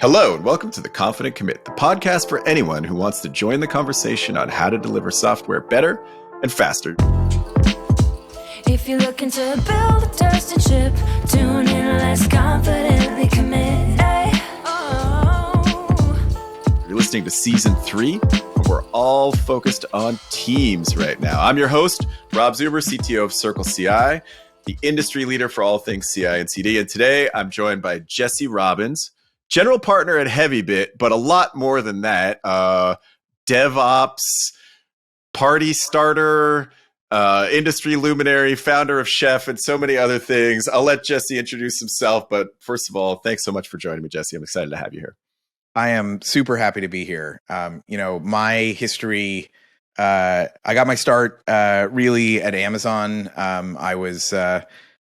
Hello, and welcome to The Confident Commit, the podcast for anyone who wants to join the conversation on how to deliver software better and faster. If you're looking to build a trusted ship, tune in, let's confidently commit. You're listening to Season 3, and we're all focused on teams right now. I'm your host, Rob Zuber, CTO of CircleCI, the industry leader for all things CI and CD. And today I'm joined by Jesse Robbins, general partner at Heavybit, but a lot more than that. DevOps, party starter, industry luminary, founder of Chef, and so many other things. I'll let Jesse introduce himself, but first of all, thanks so much for joining me, Jesse. I'm excited to have you here. I am super happy to be here. My history, I got my start really at Amazon. I was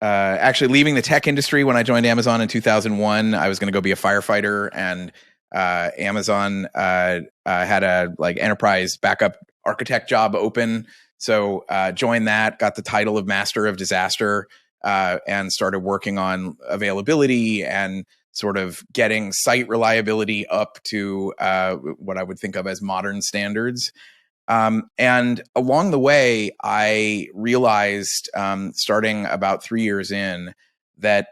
actually leaving the tech industry when I joined Amazon in 2001. I was going to go be a firefighter, and Amazon had a enterprise backup architect job open. So joined that, got the title of Master of Disaster, and started working on availability and sort of getting site reliability up to what I would think of as modern standards. And along the way, I realized, starting about 3 years in, that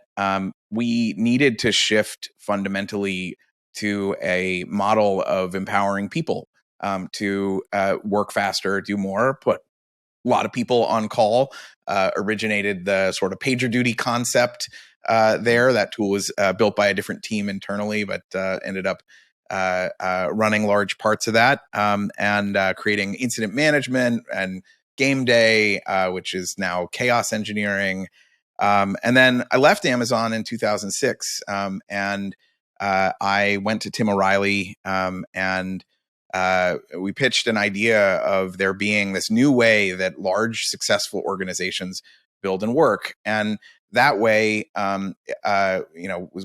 we needed to shift fundamentally to a model of empowering people to work faster, do more, put a lot of people on call, originated the sort of pager duty concept there. That tool was built by a different team internally, but ended up running large parts of that, and creating incident management and game day, which is now chaos engineering. And then I left Amazon in 2006, and I went to Tim O'Reilly, and we pitched an idea of there being this new way that large, successful organizations build and work. And that way,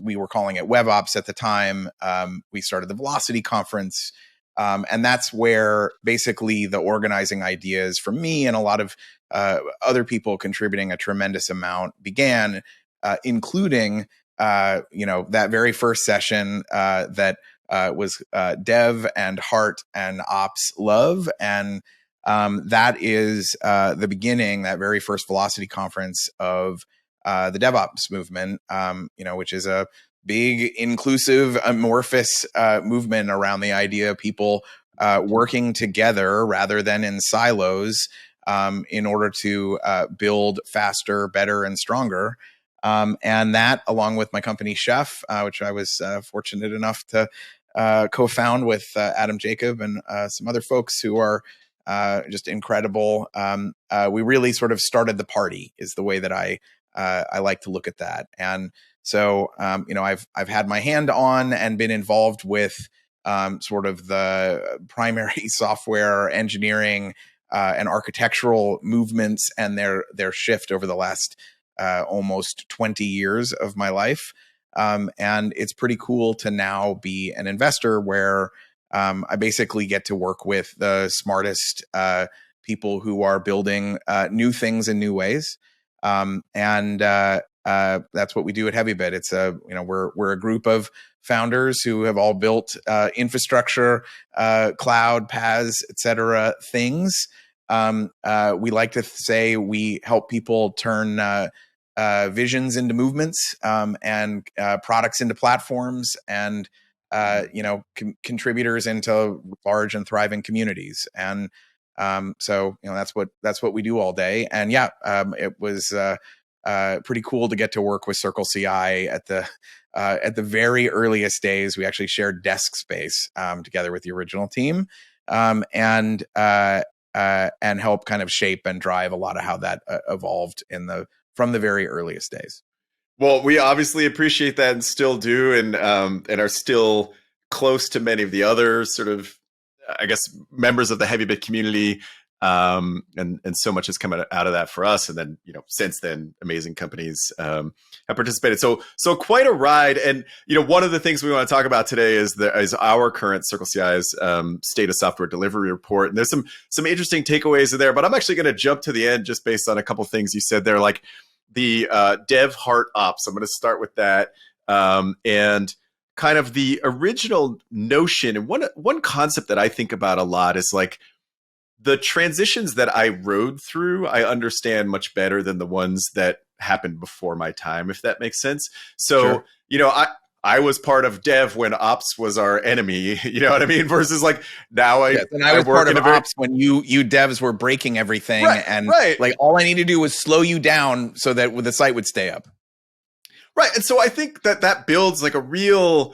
we were calling it WebOps at the time. We started the Velocity Conference. And that's where basically the organizing ideas from me and a lot of other people contributing a tremendous amount began, including, that very first session that was Dev and Heart and Ops Love. And that is the beginning, that very first Velocity Conference of the DevOps movement, which is a big, inclusive, amorphous movement around the idea of people working together rather than in silos in order to build faster, better, and stronger. And that, along with my company Chef, which I was fortunate enough to co-found with Adam Jacob and some other folks who are just incredible. We really sort of started the party, is the way that I like to look at that. And so, I've had my hand on and been involved with sort of the primary software engineering and architectural movements and their shift over the last almost 20 years of my life. And it's pretty cool to now be an investor where I basically get to work with the smartest people who are building new things in new ways. And that's what we do at Heavybit. It's we're a group of founders who have all built infrastructure, cloud, PaaS, et cetera, things. We like to say we help people turn visions into movements, and products into platforms, and contributors into large and thriving communities. And so that's what we do all day. And it was pretty cool to get to work with CircleCI at the very earliest days. We actually shared desk space together with the original team, and help kind of shape and drive a lot of how that evolved from the very earliest days. Well, we obviously appreciate that and still do, and are still close to many of the other sort of, I guess, members of the Heavybit community, and so much has come out of that for us. And then, since then, amazing companies have participated. So quite a ride. And one of the things we want to talk about today is our current CircleCI's state of software delivery report. And there's some interesting takeaways in there. But I'm actually going to jump to the end just based on a couple things you said there, like the Dev Heart Ops. I'm going to start with that. And kind of the original notion. And one concept that I think about a lot is like the transitions that I rode through, I understand much better than the ones that happened before my time, if that makes sense. So, Sure. you know, I was part of dev when ops was our enemy, you know what I mean? Versus like now Yes, and I was work part of in a very ops when you devs were breaking everything, right, and right. like all I need to do was slow you down so that the site would stay up. Right. And so I think that builds like a real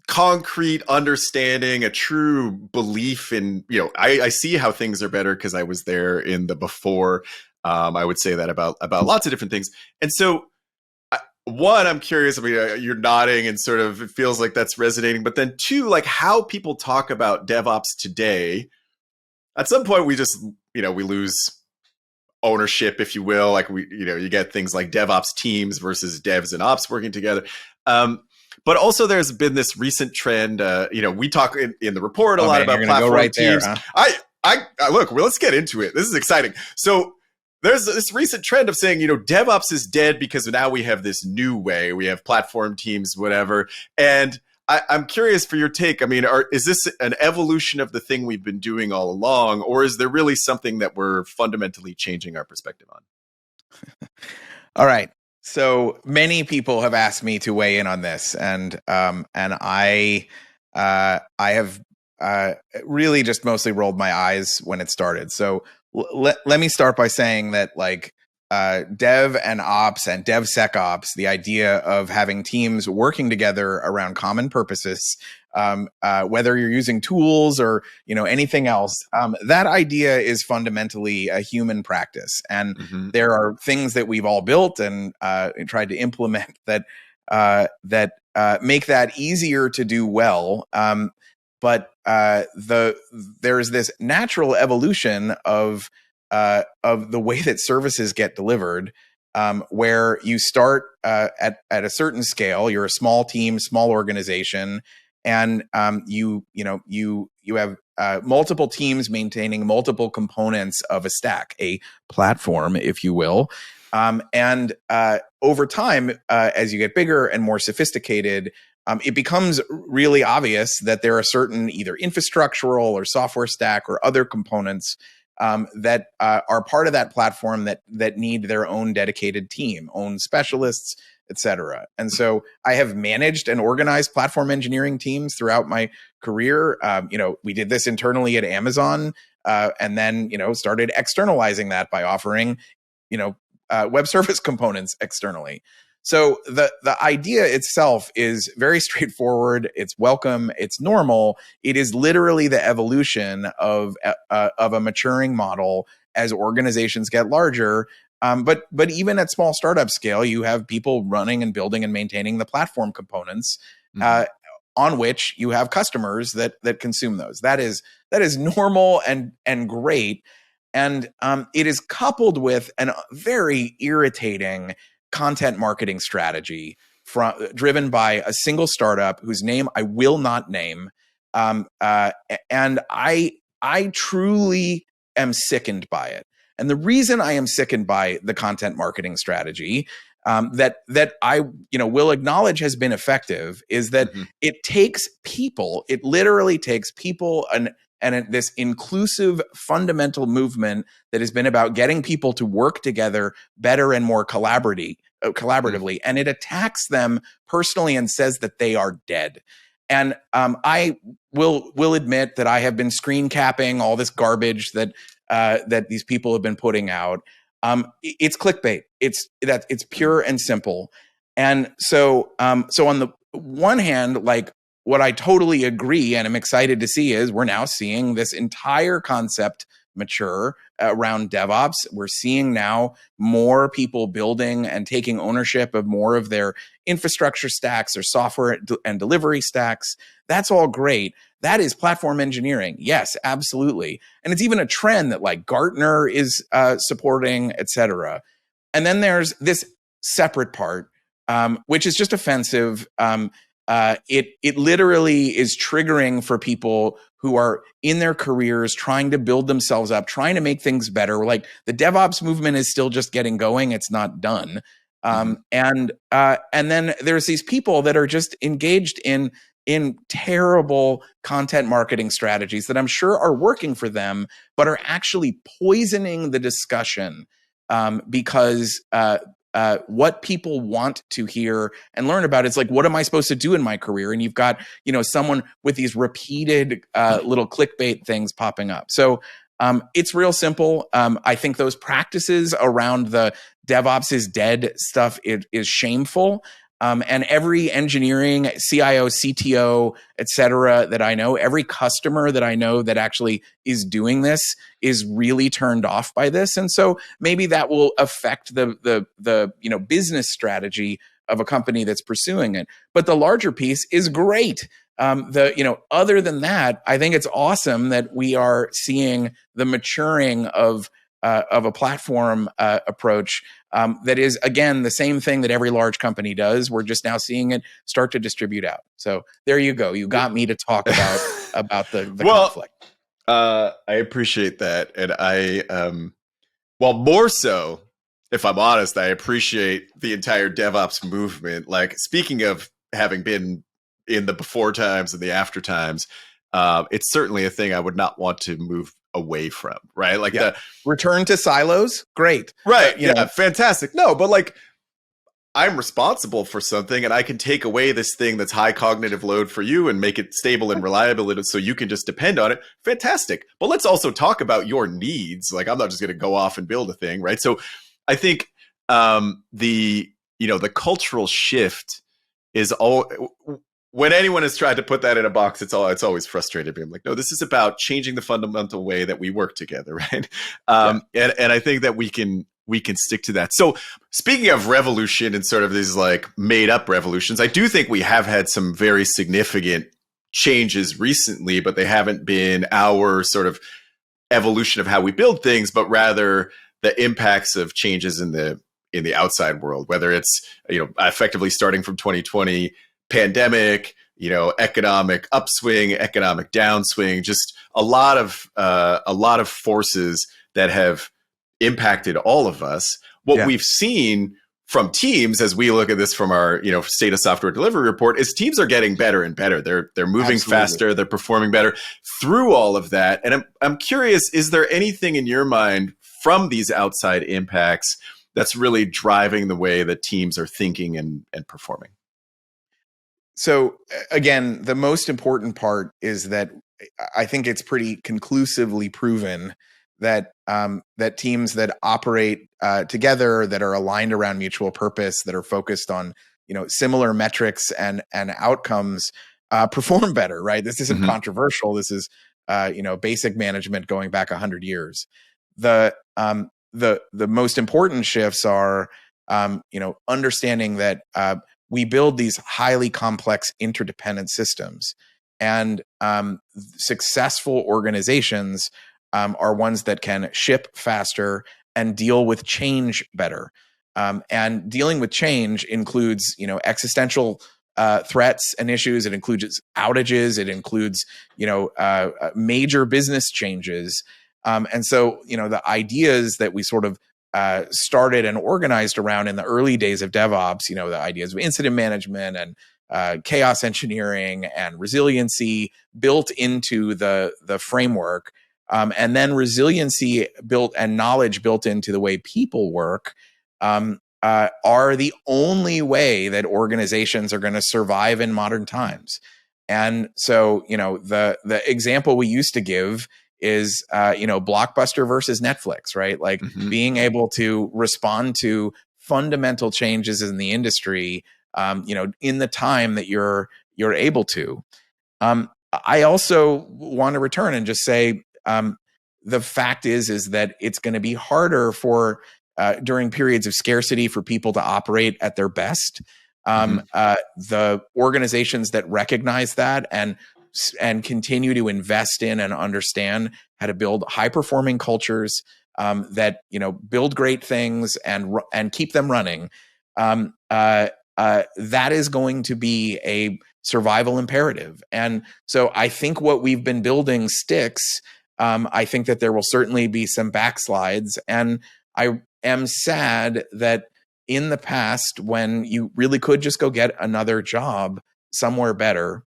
concrete understanding, a true belief in, you know, I see how things are better because I was there in the before. I would say that about lots of different things. And so one, I'm curious, I mean, you're nodding and sort of, it feels like that's resonating, but then two, like how people talk about DevOps today, at some point we just, you know, we lose ownership, if you will. Like we, you know, you get things like DevOps teams versus devs and ops working together. But also there's been this recent trend, you know, we talk in the report a lot about platform teams. There, huh? I look, well, let's get into it. This is exciting. So there's this recent trend of saying, you know, DevOps is dead because now we have this new way. We have platform teams, whatever. And I'm curious for your take. I mean, is this an evolution of the thing we've been doing all along, or is there really something that we're fundamentally changing our perspective on? All right. So many people have asked me to weigh in on this, and I have really just mostly rolled my eyes when it started. So let me start by saying that like dev and ops and DevSecOps, the idea of having teams working together around common purposes, whether you're using tools or anything else, that idea is fundamentally a human practice, and there are things that we've all built and tried to implement that make that easier to do well. But there's this natural evolution of the way that services get delivered, where you start at a certain scale. You're a small team, small organization, and you have multiple teams maintaining multiple components of a stack, a platform, if you will. And over time, as you get bigger and more sophisticated, it becomes really obvious that there are certain either infrastructural or software stack or other components that are part of that platform that need their own dedicated team, own specialists, etc. And so I have managed and organized platform engineering teams throughout my career. We did this internally at Amazon, and then started externalizing that by offering web service components externally. So the idea itself is very straightforward. It's welcome. It's normal. It is literally the evolution of a maturing model as organizations get larger. But even at small startup scale, you have people running and building and maintaining the platform components on which you have customers that consume those. That is normal and great. And it is coupled with a very irritating content marketing strategy driven by a single startup whose name I will not name. And I truly am sickened by it. And the reason I am sickened by the content marketing strategy that I will acknowledge has been effective is that it takes people. It literally takes people and this inclusive fundamental movement that has been about getting people to work together better and more collaboratively, and it attacks them personally and says that they are dead. And I will admit that I have been screen capping all this garbage that these people have been putting out. It's clickbait. It's pure and simple. And so on the one hand, like, what I totally agree and I'm excited to see is we're now seeing this entire concept mature around DevOps. We're seeing now more people building and taking ownership of more of their infrastructure stacks or software and delivery stacks. That's all great. That is platform engineering. Yes, absolutely. And it's even a trend that like Gartner is supporting, et cetera. And then there's this separate part, which is just offensive. It literally is triggering for people who are in their careers trying to build themselves up, trying to make things better. Like the DevOps movement is still just getting going. It's not done. And then there's these people that are just engaged in terrible content marketing strategies that I'm sure are working for them, but are actually poisoning the discussion, because what people want to hear and learn about is like, what am I supposed to do in my career? And you've got, someone with these repeated little clickbait things popping up. So it's real simple. I think those practices around the DevOps is dead stuff is shameful. And every engineering, CIO, CTO, et cetera, that I know, every customer that I know that actually is doing this is really turned off by this. And so maybe that will affect the business strategy of a company that's pursuing it. But the larger piece is great. Other than that, I think it's awesome that we are seeing the maturing of a platform approach that is, again, the same thing that every large company does. We're just now seeing it start to distribute out. So there you go. You got me to talk about the conflict. I appreciate that. And more so, if I'm honest, I appreciate the entire DevOps movement. Like, speaking of having been in the before times and the after times, it's certainly a thing I would not want to move away from, right? Like, the return to silos, great. Right. Fantastic. No, but like, I'm responsible for something and I can take away this thing that's high cognitive load for you and make it stable and reliable so you can just depend on it. Fantastic. But let's also talk about your needs. Like, I'm not just going to go off and build a thing, right? So I think the cultural shift is when anyone has tried to put that in a box, it's always frustrated me. I'm like, no, this is about changing the fundamental way that we work together, right? And I think that we can stick to that. So speaking of revolution and sort of these like made up revolutions, I do think we have had some very significant changes recently, but they haven't been our sort of evolution of how we build things, but rather the impacts of changes in the outside world, whether it's, effectively starting from 2020 pandemic, economic upswing, economic downswing, just a lot of forces that have impacted all of us. What we've seen from teams, as we look at this from our state of software delivery report, is teams are getting better and better. They're moving faster, they're performing better through all of that. And I'm curious, is there anything in your mind from these outside impacts that's really driving the way that teams are thinking and performing? So again, the most important part is that I think it's pretty conclusively proven that that teams that operate together, that are aligned around mutual purpose, that are focused on similar metrics and outcomes, perform better. Right? This isn't controversial. This is basic management going back 100 years. The most important shifts are understanding that we build these highly complex interdependent systems, and successful organizations are ones that can ship faster and deal with change better. And dealing with change includes, existential threats and issues. It includes outages. It includes, major business changes. And so, the ideas that we sort of started and organized around in the early days of DevOps, the ideas of incident management and chaos engineering and resiliency built into the framework, and then resiliency built and knowledge built into the way people work, are the only way that organizations are going to survive in modern times. And so, the example we used to give is, Blockbuster versus Netflix, right? Like being able to respond to fundamental changes in the industry, in the time that you're able to. I also want to return and just say, the fact is that it's going to be harder for during periods of scarcity for people to operate at their best. The organizations that recognize that and continue to invest in and understand how to build high performing cultures that build great things and keep them running, that is going to be a survival imperative. And so I think what we've been building sticks. I think that there will certainly be some backslides, and I am sad that in the past, when you really could just go get another job somewhere better,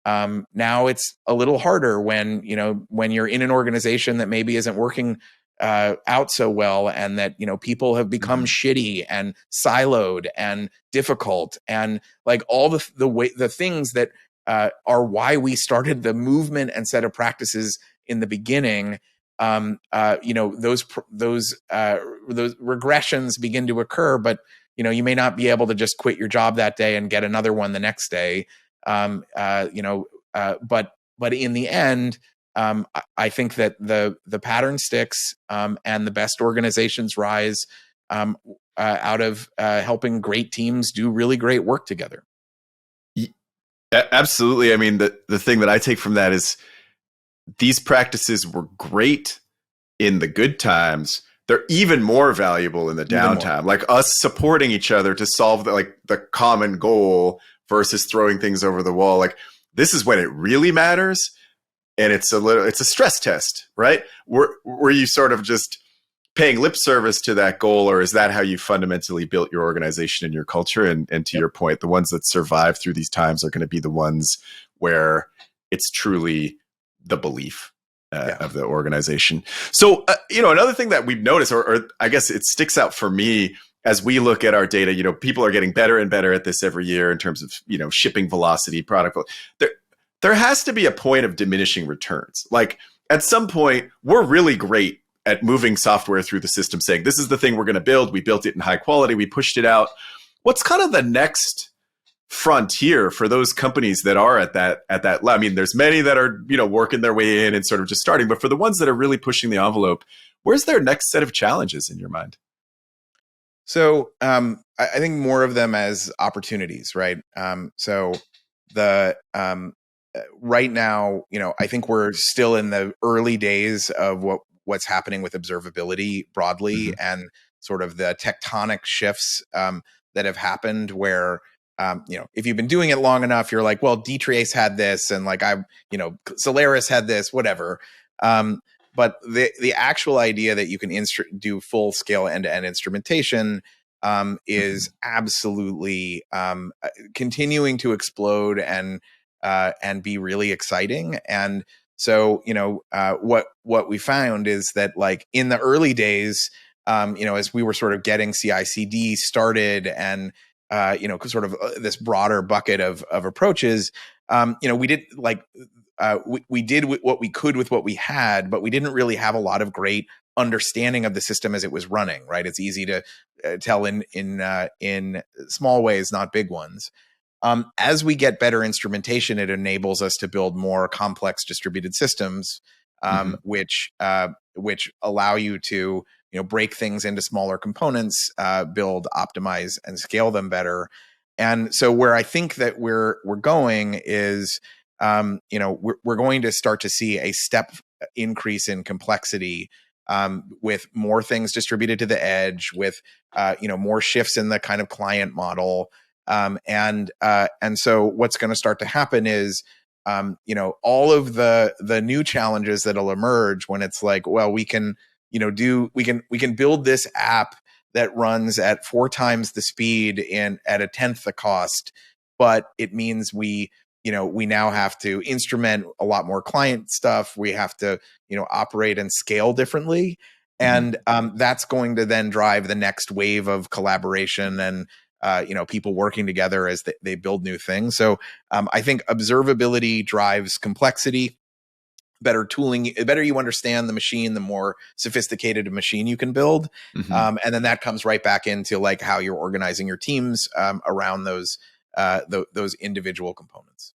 now it's a little harder when you're in an organization that maybe isn't working out so well, and that people have become shitty and siloed and difficult, and like all the things that are why we started the movement and set of practices in the beginning. Those regressions begin to occur, but you may not be able to just quit your job that day and get another one the next day. But in the end, I think that the pattern sticks, and the best organizations rise out of helping great teams do really great work together. Absolutely. I mean, the thing that I take from that is these practices were great in the good times. They're even more valuable in the downtime, like us supporting each other to solve the common goal versus throwing things over the wall. Like, this is when it really matters. And it's a stress test, right? Were you sort of just paying lip service to that goal, or is that how you fundamentally built your organization and your culture? And to your point, the ones that survive through these times are going to be the ones where it's truly the belief of the organization. So, another thing that we've noticed, or I guess it sticks out for me as we look at our data, people are getting better and better at this every year in terms of, shipping velocity, product. There has to be a point of diminishing returns. Like, at some point, we're really great at moving software through the system, saying, this is the thing we're going to build. We built it in high quality. We pushed it out. What's kind of the next frontier for those companies that are at that level? I mean, there's many that are, working their way in and sort of just starting, but for the ones that are really pushing the envelope, where's their next set of challenges in your mind? So I think more of them as opportunities, right? Right now, I think we're still in the early days of what's happening with observability broadly, and sort of the tectonic shifts that have happened where, if you've been doing it long enough, you're like, well, dtrace had this, and Solaris had this, whatever. But the actual idea that you can do full scale end-to-end instrumentation is absolutely continuing to explode and be really exciting. And so, what we found is that, like, in the early days, as we were sort of getting CI/CD started and sort of this broader bucket of approaches, we did we did what we could with what we had, but we didn't really have a lot of great understanding of the system as it was running. Right? It's easy to tell in small ways, not big ones. As we get better instrumentation, it enables us to build more complex distributed systems, which allow you to break things into smaller components, build, optimize, and scale them better. And so, where I think that we're going is, we're going to start to see a step increase in complexity, with more things distributed to the edge, with more shifts in the kind of client model. And so what's going to start to happen is, all of the new challenges that'll emerge when it's like, well, we can build this app that runs at 4 times the speed and at 1/10 the cost, but it means we now have to instrument a lot more client stuff. We have to, operate and scale differently. And that's going to then drive the next wave of collaboration and, people working together as they build new things. So I think observability drives complexity. Better tooling, the better you understand the machine, the more sophisticated a machine you can build. And then that comes right back into like how you're organizing your teams around those individual components.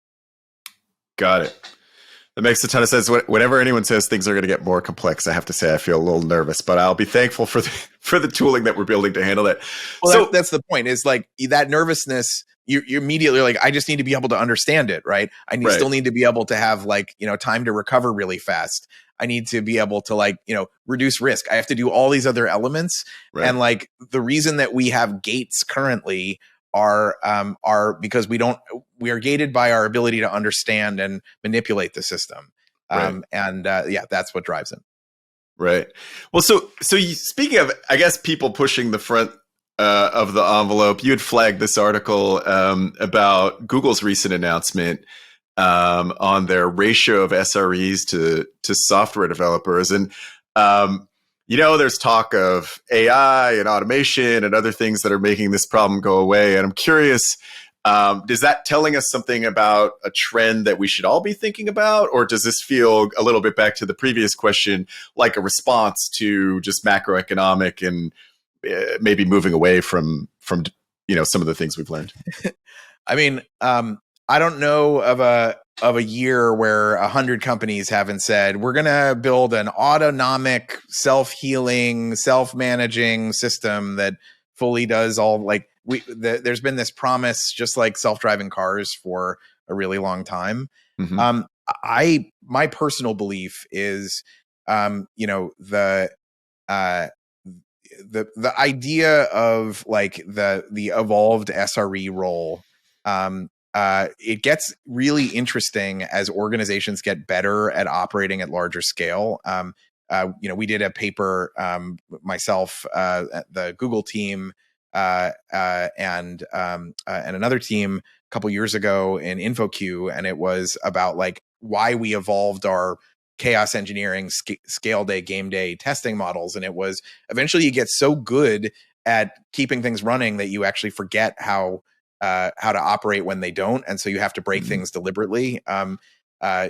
Got it. That makes a ton of sense. Whenever anyone says things are going to get more complex, I have to say I feel a little nervous, but I'll be thankful for the tooling that we're building to handle that. Well, so that's the point. Is like that nervousness. You immediately like, I just need to be able to understand it, right? I still need to be able to have time to recover really fast. I need to be able to reduce risk. I have to do all these other elements, and like the reason that we have gates currently are because we are gated by our ability to understand and manipulate the system. That's what drives it. Right. Well, so speaking of, I guess, people pushing the of the envelope, you had flagged this article about Google's recent announcement on their ratio of SREs to software developers. And, there's talk of AI and automation and other things that are making this problem go away. And I'm curious, is that telling us something about a trend that we should all be thinking about? Or does this feel a little bit back to the previous question, like a response to just macroeconomic and maybe moving away from some of the things we've learned? I mean, I don't know of a year where 100 companies haven't said we're going to build an autonomic, self-healing, self-managing system that fully does all, like, there's been this promise, just like self-driving cars, for a really long time. Mm-hmm. My personal belief is, the idea of like the evolved SRE role, it gets really interesting as organizations get better at operating at larger scale. We did a paper, myself, the Google team, and another team a couple years ago in InfoQ, and it was about like why we evolved our chaos engineering scale day, game day testing models. And it was eventually you get so good at keeping things running that you actually forget how to operate when they don't. And so you have to break things deliberately. I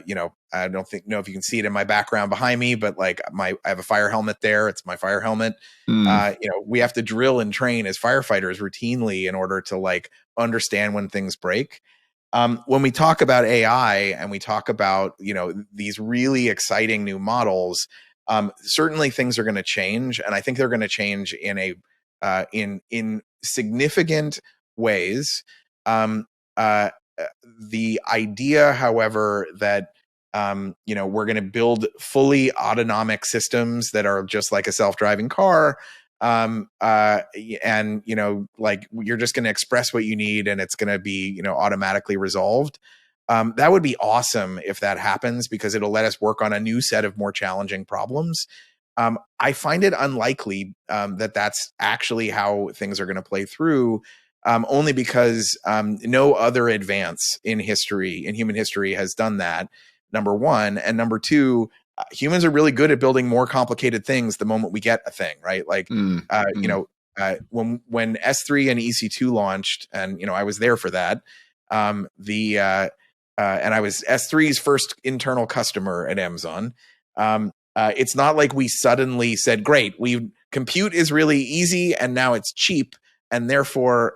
don't know if you can see it in my background behind me, but like I have a fire helmet there. It's my fire helmet. We have to drill and train as firefighters routinely in order to like understand when things break. When we talk about AI and we talk about, these really exciting new models, certainly things are going to change. And I think they're going to change in significant ways. The idea, however, that we're going to build fully autonomic systems that are just like a self-driving car, and like you're just going to express what you need and it's going to be automatically resolved. That would be awesome if that happens, because it'll let us work on a new set of more challenging problems. I find it unlikely that that's actually how things are going to play through. Only because no other advance in human history has done that, number one. And number two, humans are really good at building more complicated things the moment we get a thing, right? Like, when S3 and EC2 launched, and, I was there for that, and I was S3's first internal customer at Amazon. It's not like we suddenly said, great, compute is really easy and now it's cheap, and therefore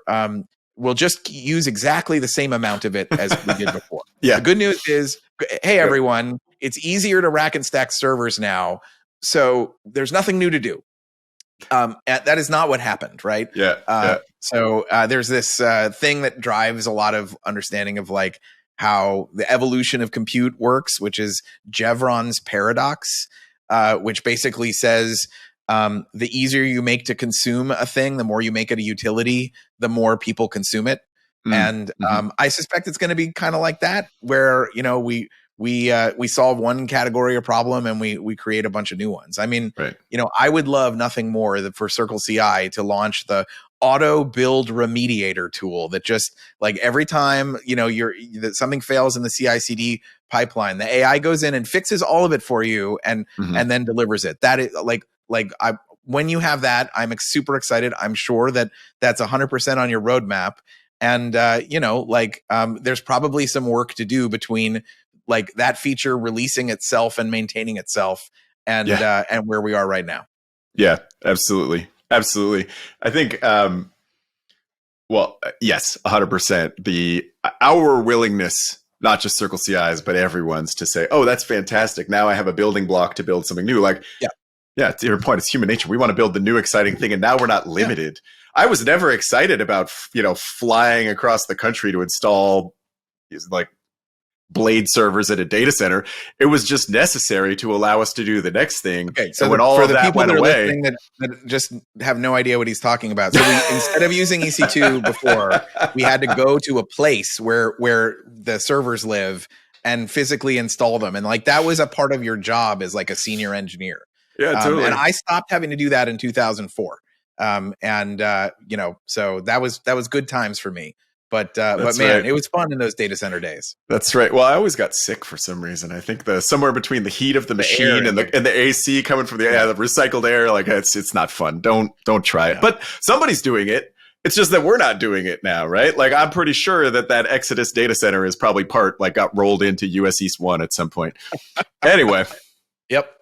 we'll just use exactly the same amount of it as we did before. Yeah. The good news is, hey, everyone, it's easier to rack and stack servers now, so there's nothing new to do. That is not what happened, right? Yeah. So there's this thing that drives a lot of understanding of like how the evolution of compute works, which is Jevron's paradox, which basically says, the easier you make to consume a thing, the more you make it a utility, the more people consume it. And I suspect it's going to be kind of like that, where we solve one category of problem and we create a bunch of new ones. I mean, right. I would love nothing more than for CircleCI to launch the auto build remediator tool that just like every time that something fails in the CI/CD pipeline, the AI goes in and fixes all of it for you and then delivers it. That is when you have that, I'm super excited. I'm sure that that's 100% on your roadmap. And, there's probably some work to do between like that feature releasing itself and maintaining itself and where we are right now. Yeah, absolutely. Absolutely. I think, yes, 100%. Our willingness, not just CircleCI's, but everyone's, to say, oh, that's fantastic. Now I have a building block to build something new. Like, yeah, to your point, it's human nature. We want to build the new exciting thing, and now we're not limited. Yeah. I was never excited about, flying across the country to install like blade servers at a data center. It was just necessary to allow us to do the next thing. Okay, so when all of that went away, that just have no idea what he's talking about. So instead of using EC2 before, we had to go to a place where the servers live and physically install them, and like that was a part of your job as like a senior engineer. Yeah, totally. And I stopped having to do that in 2004. So that was good times for me. But man, right. it was fun in those data center days. That's right. Well, I always got sick for some reason. I think somewhere between the heat of the machine and the AC coming from the recycled air, like it's not fun. Don't try it. But somebody's doing it. It's just that we're not doing it now, right? Like I'm pretty sure that Exodus data center is probably got rolled into US East 1 at some point. Anyway. Yep.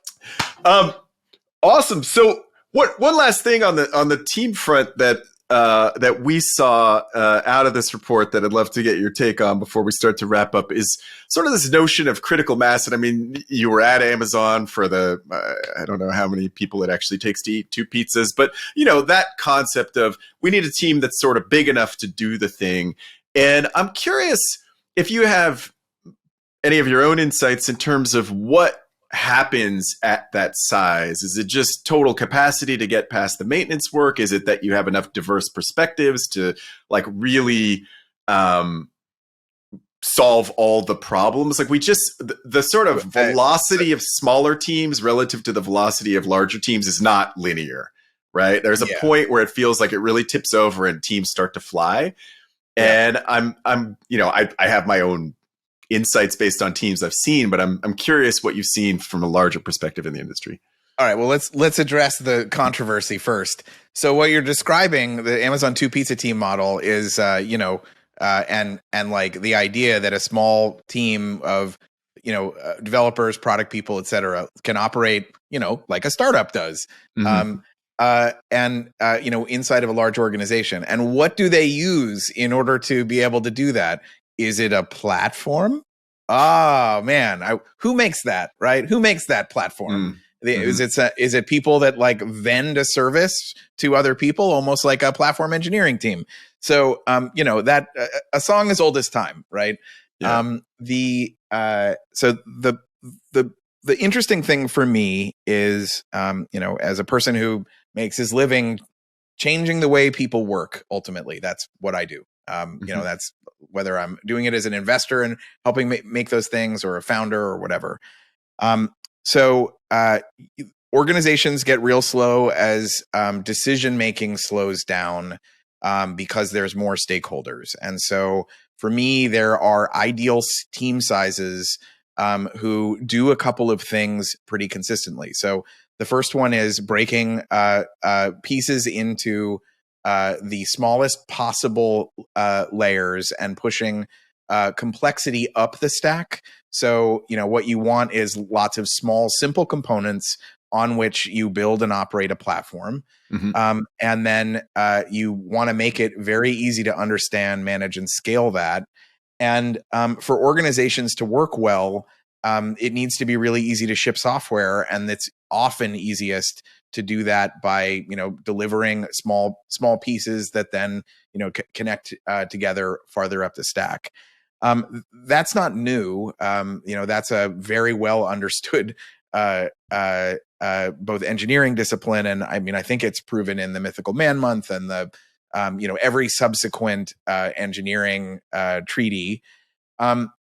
Awesome. So one last thing on the team front that we saw out of this report that I'd love to get your take on before we start to wrap up is sort of this notion of critical mass. And I mean, you were at Amazon for I don't know how many people it actually takes to eat 2 pizzas, but that concept of we need a team that's sort of big enough to do the thing. And I'm curious if you have any of your own insights in terms of what happens at that size. Is it just total capacity to get past the maintenance work? Is it that you have enough diverse perspectives to like really solve all the problems? Like the sort of velocity of smaller teams relative to the velocity of larger teams is not linear, right? There's a point where it feels like it really tips over and teams start to fly. And I have my own insights based on teams I've seen, but I'm curious what you've seen from a larger perspective in the industry. All right, well let's address the controversy first. So what you're describing, the Amazon 2 pizza team model is and like the idea that a small team of developers, product people, etc., can operate like a startup does. Mm-hmm. Inside of a large organization. And what do they use in order to be able to do that? Is it a platform? Oh man, who makes that, right? Who makes that platform? Mm-hmm. Is it people that like vend a service to other people, almost like a platform engineering team? So that a song as old as time, right? Yeah. So the interesting thing for me is as a person who makes his living changing the way people work, ultimately that's what I do. That's whether I'm doing it as an investor and helping make those things, or a founder or whatever. Organizations get real slow as decision-making slows down because there's more stakeholders. And so for me, there are ideal team sizes who do a couple of things pretty consistently. So the first one is breaking pieces into the smallest possible layers and pushing complexity up the stack. So, what you want is lots of small, simple components on which you build and operate a platform. Mm-hmm. And then you want to make it very easy to understand, manage, and scale that. And for organizations to work well, it needs to be really easy to ship software. And it's often easiest to do that by delivering small pieces that then connect together farther up the stack. That's not new. That's a very well understood both engineering discipline, and I think it's proven in the Mythical Man Month and the every subsequent engineering treaty.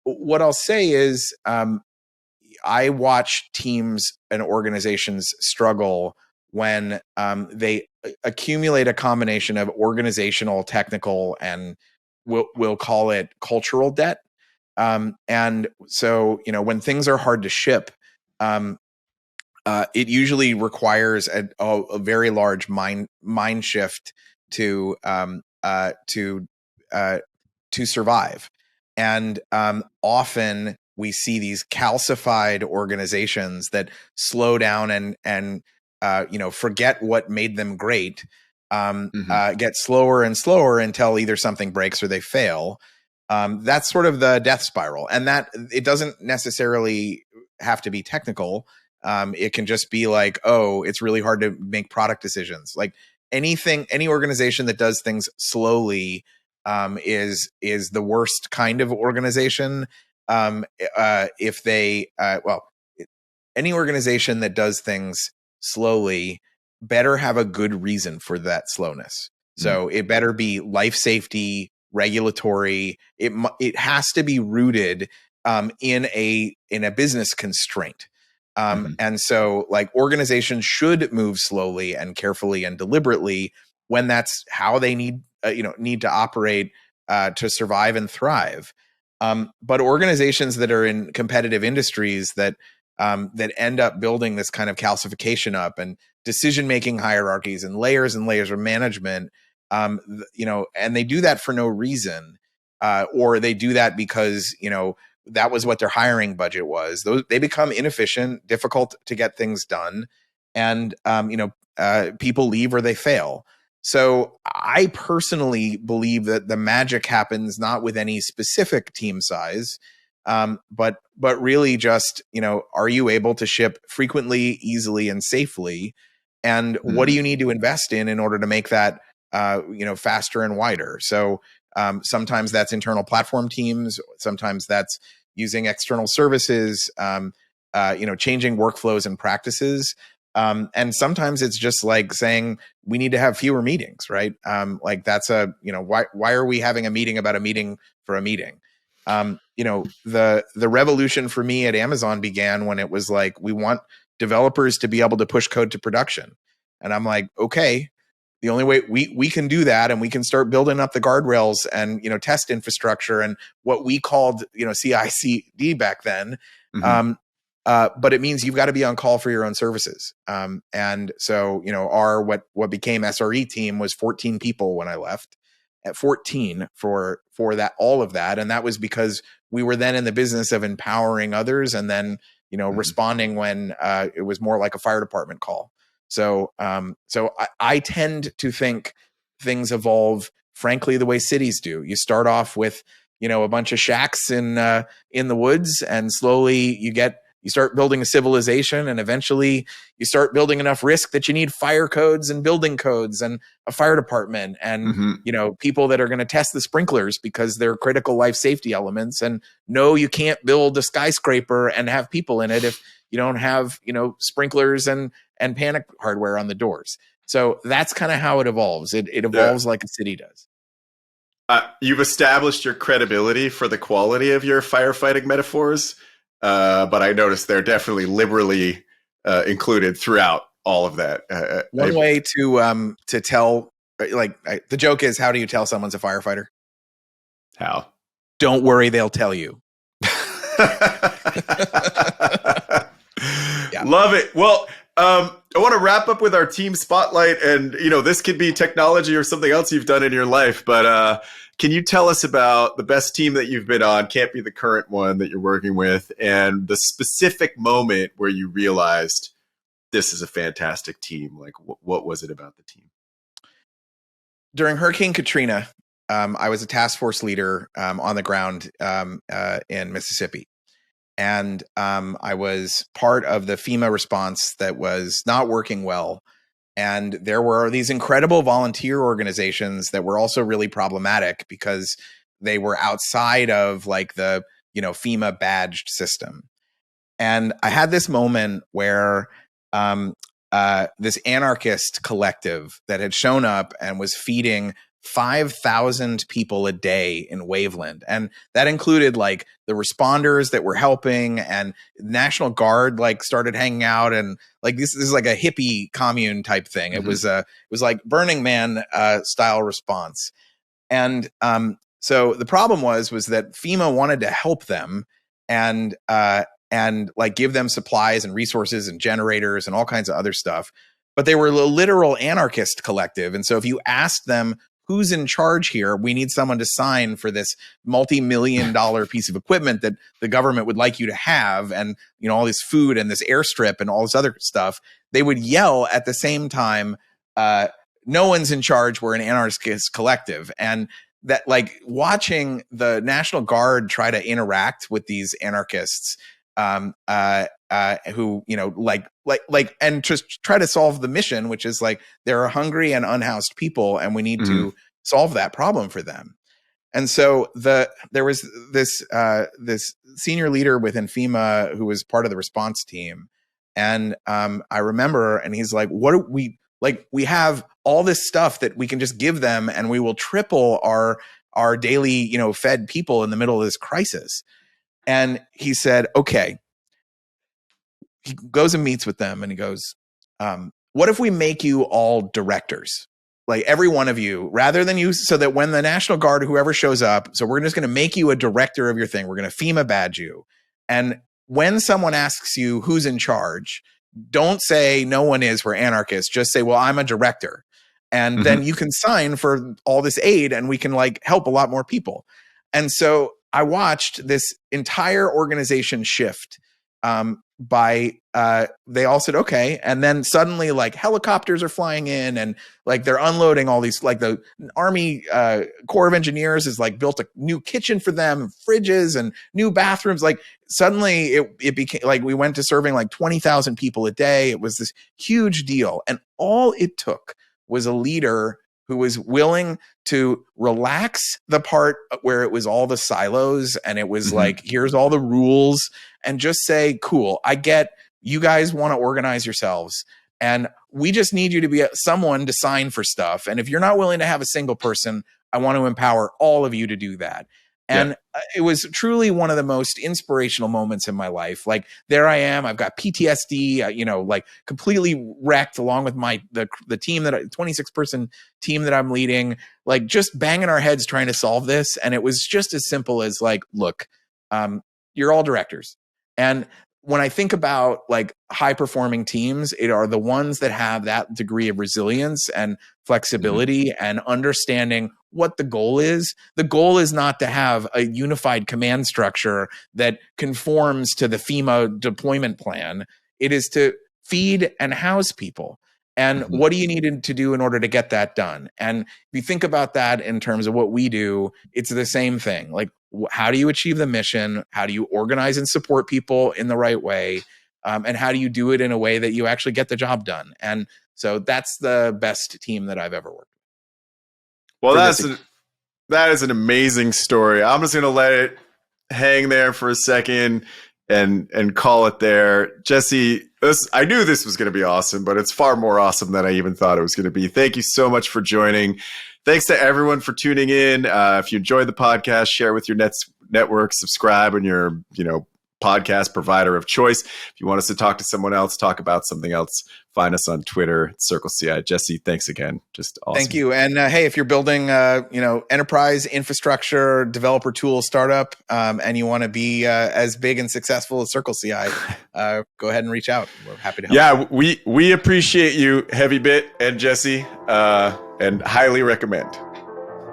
What I'll say is I watch teams and organizations struggle when they accumulate a combination of organizational, technical, and we'll call it cultural debt. And so, when things are hard to ship, it usually requires a very large mind shift to survive. And often we see these calcified organizations that slow down and forget what made them great, get slower and slower until either something breaks or they fail. That's sort of the death spiral. And that it doesn't necessarily have to be technical. It can just be like, it's really hard to make product decisions. Like any organization that does things slowly is the worst kind of organization. Any organization that does things slowly better have a good reason for that slowness. So it better be life safety, regulatory. It has to be rooted in a business constraint. And so like organizations should move slowly and carefully and deliberately when that's how they need to operate to survive and thrive. But organizations that are in competitive industries that end up building this kind of calcification up and decision-making hierarchies and layers of management, and they do that for no reason, or they do that because, that was what their hiring budget was. They become inefficient, difficult to get things done, and people leave or they fail. So I personally believe that the magic happens not with any specific team size, but really just, are you able to ship frequently, easily, and safely? And what do you need to invest in order to make that faster and wider? So sometimes that's internal platform teams. Sometimes that's using external services, changing workflows and practices. And sometimes it's just like saying we need to have fewer meetings, right? Like that's why are we having a meeting about a meeting for a meeting? The revolution for me at Amazon began when it was like, we want developers to be able to push code to production. And I'm like, okay, the only way we can do that, and we can start building up the guardrails and test infrastructure and what we called CI/CD back then. But it means you've got to be on call for your own services. And so our what became SRE team was 14 people when I left, at 14 for that, all of that, and that was because we were then in the business of empowering others and then responding when it was more like a fire department call. So I tend to think things evolve, frankly, the way cities do. You start off with, a bunch of shacks in the woods, and slowly you start building a civilization, and eventually you start building enough risk that you need fire codes and building codes and a fire department and, people that are going to test the sprinklers because they're critical life safety elements. And no, you can't build a skyscraper and have people in it if you don't have, sprinklers and panic hardware on the doors. So that's kind of how it evolves. It evolves like a city does. You've established your credibility for the quality of your firefighting metaphors, but I noticed they're definitely liberally included throughout all of that. One way to tell, the joke is, how do you tell someone's a firefighter? How? Don't worry, they'll tell you. Yeah. Love it. Well, I want to wrap up with our team spotlight, and this could be technology or something else you've done in your life, but can you tell us about the best team that you've been on? Can't be the current one that you're working with, and the specific moment where you realized this is a fantastic team. Like, what was it about the team? During Hurricane Katrina, I was a task force leader on the ground in Mississippi. And I was part of the FEMA response that was not working well. And there were these incredible volunteer organizations that were also really problematic because they were outside of like the, FEMA badged system. And I had this moment where this anarchist collective that had shown up and was feeding 5,000 people a day in Waveland. And that included like the responders that were helping, and National Guard like started hanging out, and like this is like a hippie commune type thing. It was like Burning Man style response. And so the problem was that FEMA wanted to help them and like give them supplies and resources and generators and all kinds of other stuff. But they were a literal anarchist collective. And so if you asked them, who's in charge here? We need someone to sign for this multi-million-dollar piece of equipment that the government would like you to have, and all this food and this airstrip and all this other stuff. They would yell at the same time, no one's in charge, we're an anarchist collective. And that, like, watching the National Guard try to interact with these anarchists who, and just try to solve the mission, which is like, there are hungry and unhoused people, and we need to solve that problem for them. And so there was this senior leader within FEMA who was part of the response team. And I remember, and he's like, what do we, like, we have all this stuff that we can just give them, and we will triple our daily, fed people in the middle of this crisis. And he said, okay, he goes and meets with them and he goes, what if we make you all directors? Like every one of you, rather than you, so that when the National Guard, whoever shows up, so we're just going to make you a director of your thing. We're going to FEMA badge you. And when someone asks you who's in charge, don't say no one is, we're anarchists. Just say, well, I'm a director. And then you can sign for all this aid and we can like help a lot more people. And so I watched this entire organization shift they all said, okay. And then suddenly like helicopters are flying in and like they're unloading all these, like the Army Corps of Engineers has like built a new kitchen for them, fridges and new bathrooms. Like suddenly it became like we went to serving like 20,000 people a day. It was this huge deal. And all it took was a leader who was willing to relax the part where it was all the silos and it was like, here's all the rules, and just say, cool, I get you guys want to organize yourselves. And we just need you to be someone to sign for stuff. And if you're not willing to have a single person, I want to empower all of you to do that. And it was truly one of the most inspirational moments in my life. Like there I am, I've got PTSD, like completely wrecked along with the team 26 person team that I'm leading, like just banging our heads trying to solve this. And it was just as simple as like, look, you're all directors. And when I think about like high performing teams, it are the ones that have that degree of resilience and flexibility and understanding what the goal is. The goal is not to have a unified command structure that conforms to the FEMA deployment plan. It is to feed and house people. And what do you need to do in order to get that done? And if you think about that in terms of what we do, it's the same thing. Like, how do you achieve the mission? How do you organize and support people in the right way? And how do you do it in a way that you actually get the job done? And so that's the best team that I've ever worked with. Well, that is an amazing story. I'm just going to let it hang there for a second and call it there. Jesse, I knew this was going to be awesome, but it's far more awesome than I even thought it was going to be. Thank you so much for joining. Thanks to everyone for tuning in. If you enjoyed the podcast, share with your network, subscribe on your podcast provider of choice. If you want us to talk to someone else, talk about something else, find us on Twitter, CircleCI. Jesse, thanks again. Just awesome. Thank you. And hey, if you're building enterprise infrastructure developer tool startup and you want to be as big and successful as CircleCI, go ahead and reach out. We're happy to help. Yeah, we appreciate you, Heavybit and Jesse, and highly recommend.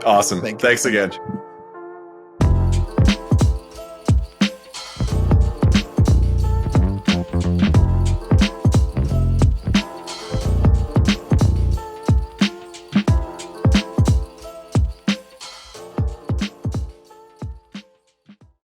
Awesome. Thanks again.